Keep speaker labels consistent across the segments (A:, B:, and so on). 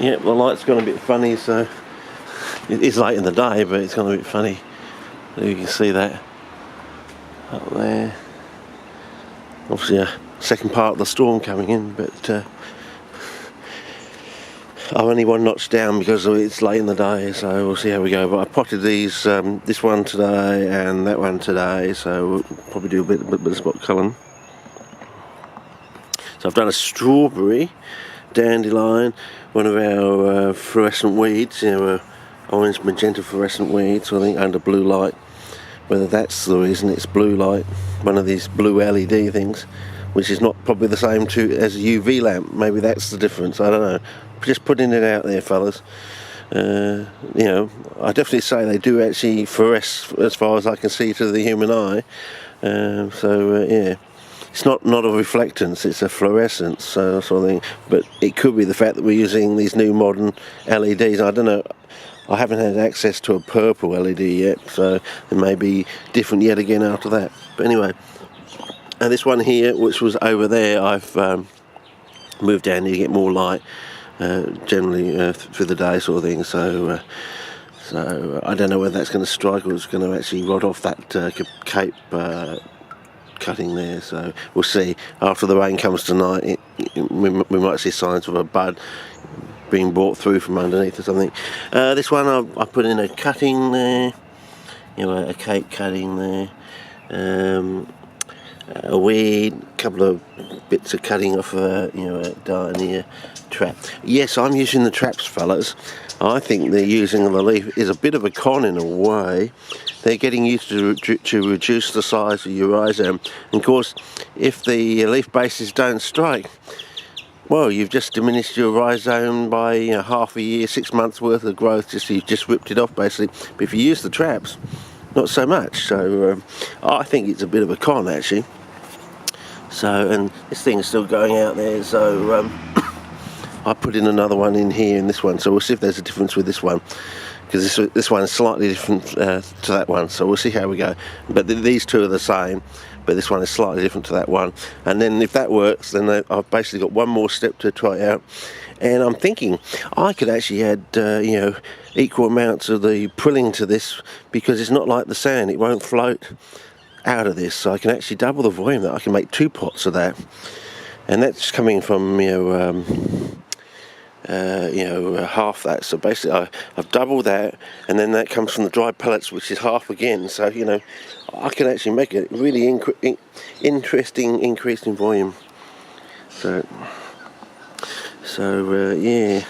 A: Yeah, the light's gone a bit funny, so it is late in the day, but it's gone a bit funny. You can see that up there. Obviously a second part of the storm coming in, but I'm only 1 notch down because it's late in the day, so we'll see how we go. But I potted these, this one today and that one today, so we'll probably do a bit of spot culling. So I've done a strawberry, dandelion, one of our fluorescent weeds, orange magenta fluorescent weeds, I think under blue light. Whether that's the reason it's blue light, one of these blue LED things, which is not probably the same as a UV lamp. Maybe that's the difference, I don't know. Just putting it out there, fellas. I definitely say they do actually fluoresce as far as I can see to the human eye. Yeah. It's not a reflectance, it's a fluorescence, sort of thing. But it could be the fact that we're using these new modern LEDs. I don't know. I haven't had access to a purple LED yet, so it may be different yet again after that. But anyway, and this one here, which was over there, I've moved down here to get more light, generally through the day, sort of thing. So I don't know whether that's going to strike or it's going to actually rod off that cape cutting there, so we'll see. After the rain comes tonight, we might see signs of a bud being brought through from underneath or something. This one I put in a cutting there, a cape cutting there, a weed, a couple of bits of cutting off a Dioneer trap. Yes, I'm using the traps, fellas. I think they're using the leaf is a bit of a con in a way. They're getting used to reduce the size of your rhizome. And of course, if the leaf bases don't strike, well, you've just diminished your rhizome by half a year, 6 months worth of growth. You've just ripped it off basically. But if you use the traps, not so much. So I think it's a bit of a con actually. So, and this thing's still going out there, so I put in another one in here in this one, so we'll see if there's a difference with this one, because this one is slightly different to that one, so we'll see how we go. But these two are the same, but this one is slightly different to that one. And then if that works, then I've basically got one more step to try out. And I'm thinking I could actually add equal amounts of the prilling to this, because it's not like the sand, it won't float out of this, so I can actually double the volume. That I can make 2 pots of that, and that's coming from half that. So basically I've doubled that, and then that comes from the dried pellets, which is half again. So I can actually make a really interesting increase in volume. So yeah.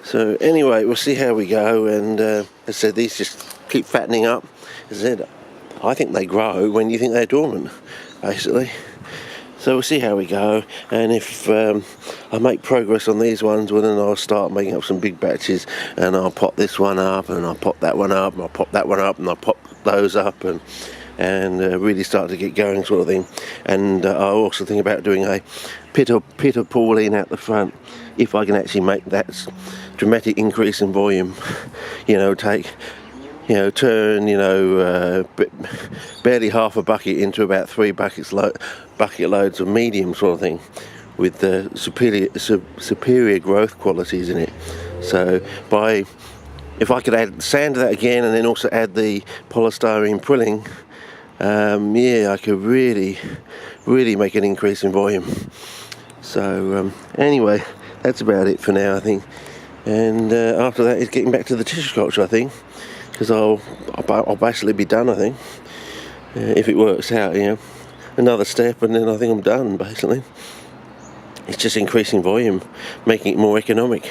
A: So anyway, we'll see how we go. And as I said, these just keep fattening up. As I said, I think they grow when you think they're dormant, basically. So we'll see how we go, and if I make progress on these ones, well then I'll start making up some big batches, and I'll pop this one up, and I'll pop that one up, and I'll pop that one up, and I'll pop those up, and really start to get going, sort of thing. And I'll also think about doing a pit of Pauline out the front, if I can actually make that dramatic increase in volume. Turn barely half a bucket into about 3 bucket loads of medium, sort of thing, with the superior growth qualities in it. So if I could add sand to that again, and then also add the polystyrene prilling, I could really make an increase in volume. So anyway, that's about it for now, I think. And after that is getting back to the tissue culture, I think, because I'll basically be done, I think, if it works out. Another step, and then I think I'm done, basically. It's just increasing volume, making it more economic.